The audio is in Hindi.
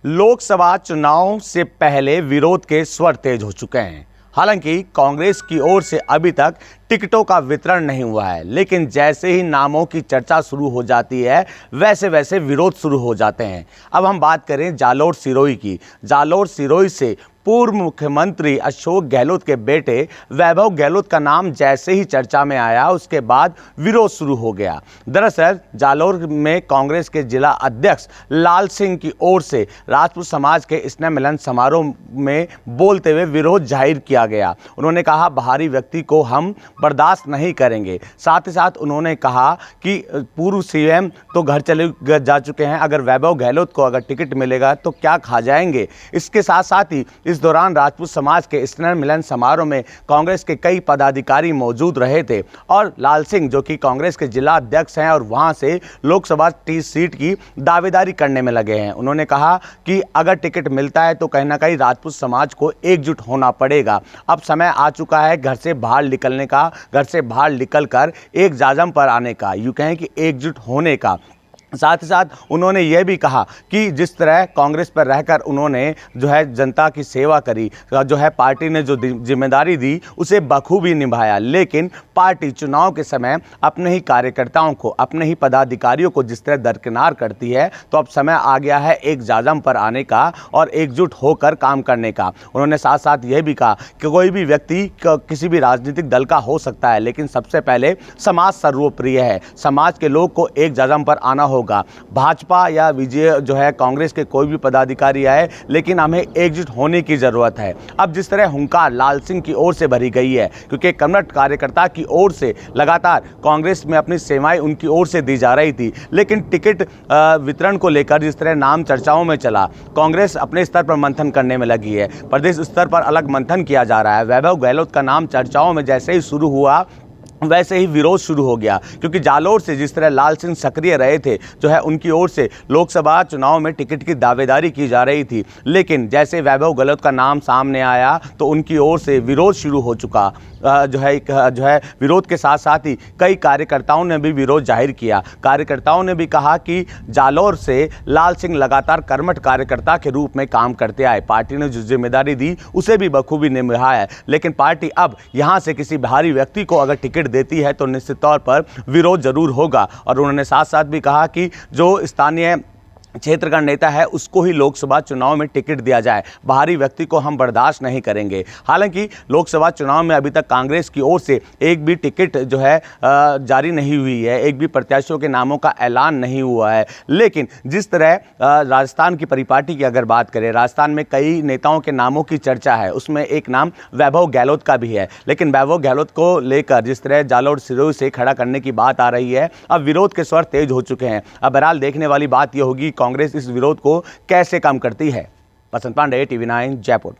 लोकसभा चुनाव से पहले विरोध के स्वर तेज हो चुके हैं। हालांकि कांग्रेस की ओर से अभी तक टिकटों का वितरण नहीं हुआ है, लेकिन जैसे ही नामों की चर्चा शुरू हो जाती है वैसे वैसे विरोध शुरू हो जाते हैं। अब हम बात करें जालोर सिरोही की। जालोर सिरोही से पूर्व मुख्यमंत्री अशोक गहलोत के बेटे वैभव गहलोत का नाम जैसे ही चर्चा में आया उसके बाद विरोध शुरू हो गया। दरअसल जालोर में कांग्रेस के जिला अध्यक्ष लाल सिंह की ओर से राजपूत समाज के स्नेह मिलन समारोह में बोलते हुए विरोध जाहिर किया गया। उन्होंने कहा बाहरी व्यक्ति को हम बर्दाश्त नहीं करेंगे। साथ ही साथ उन्होंने कहा कि पूर्व सीएम तो घर चले जा चुके हैं, अगर वैभव गहलोत को अगर टिकट मिलेगा तो क्या खा जाएंगे। इसके साथ साथ ही इस दौरान राजपूत समाज के स्नेह मिलन समारोह में कांग्रेस के कई पदाधिकारी मौजूद रहे थे और लाल सिंह जो कि कांग्रेस के जिला अध्यक्ष हैं और वहां से लोकसभा 30 सीट की दावेदारी करने में लगे हैं। उन्होंने कहा कि अगर टिकट मिलता है तो कहीं ना कहीं राजपूत समाज को एकजुट होना पड़ेगा। अब समय आ चुका है घर से बाहर निकलने का, घर से बाहर निकलकर एक जाजम पर आने का, यूं कहें कि एकजुट होने का। साथ ही साथ उन्होंने यह भी कहा कि जिस तरह कांग्रेस पर रहकर उन्होंने जो है जनता की सेवा करी, जो है पार्टी ने जो जिम्मेदारी दी उसे बखूबी निभाया, लेकिन पार्टी चुनाव के समय अपने ही कार्यकर्ताओं को, अपने ही पदाधिकारियों को जिस तरह दरकिनार करती है, तो अब समय आ गया है एक जाजम पर आने का और एकजुट होकर काम करने का। उन्होंने साथ साथ यह भी कहा कि कोई भी व्यक्ति किसी भी राजनीतिक दल का हो सकता है, लेकिन सबसे पहले समाज सर्वोप्रिय है। समाज के लोग को एक जाजम पर आना होगा। भाजपा या विजय जो है कांग्रेस के कोई भी पदाधिकारी आए, लेकिन हमें एकजुट होने की जरूरत है। अब जिस तरह हुंकार लाल सिंह की ओर से भरी गई है, क्योंकि कन्वर्ट कार्यकर्ता की ओर से लगातार कांग्रेस में अपनी सेवाएं उनकी ओर से दी जा रही थी, लेकिन टिकट वितरण को लेकर जिस तरह नाम चर्चाओं में चला, कांग्रेस अपने स्तर पर मंथन करने में लगी है। प्रदेश स्तर पर अलग मंथन किया जा रहा है। वैभव गहलोत का नाम चर्चाओं में जैसे ही शुरू हुआ वैसे ही विरोध शुरू हो गया, क्योंकि जालोर से जिस तरह लाल सिंह सक्रिय रहे थे, जो है उनकी ओर से लोकसभा चुनाव में टिकट की दावेदारी की जा रही थी, लेकिन जैसे वैभव गहलोत का नाम सामने आया तो उनकी ओर से विरोध शुरू हो चुका। जो है विरोध के साथ साथ ही कई कार्यकर्ताओं ने भी विरोध जाहिर किया। कार्यकर्ताओं ने भी कहा कि जालोर से लाल सिंह लगातार कर्मठ कार्यकर्ता के रूप में काम करते आए, पार्टी ने जो जिम्मेदारी दी उसे भी बखूबी निभाया है, लेकिन पार्टी अब यहाँ से किसी बाहरी व्यक्ति को अगर टिकट देती है तो निश्चित तौर पर विरोध जरूर होगा। और उन्होंने साथ साथ भी कहा कि जो स्थानीय क्षेत्र का नेता है उसको ही लोकसभा चुनाव में टिकट दिया जाए, बाहरी व्यक्ति को हम बर्दाश्त नहीं करेंगे। हालांकि लोकसभा चुनाव में अभी तक कांग्रेस की ओर से एक भी टिकट जो है जारी नहीं हुई है, एक भी प्रत्याशियों के नामों का ऐलान नहीं हुआ है, लेकिन जिस तरह राजस्थान की परिपाटी की अगर बात करें, राजस्थान में कई नेताओं के नामों की चर्चा है, उसमें एक नाम वैभव गहलोत का भी है, लेकिन वैभव गहलोत को लेकर जिस तरह जालोर सिरोही से खड़ा करने की बात आ रही है, अब विरोध के स्वर तेज हो चुके हैं। अब बहरहाल देखने वाली बात यह होगी कांग्रेस इस विरोध को कैसे कम करती है। बसंत पांडे, TV9 जयपुर।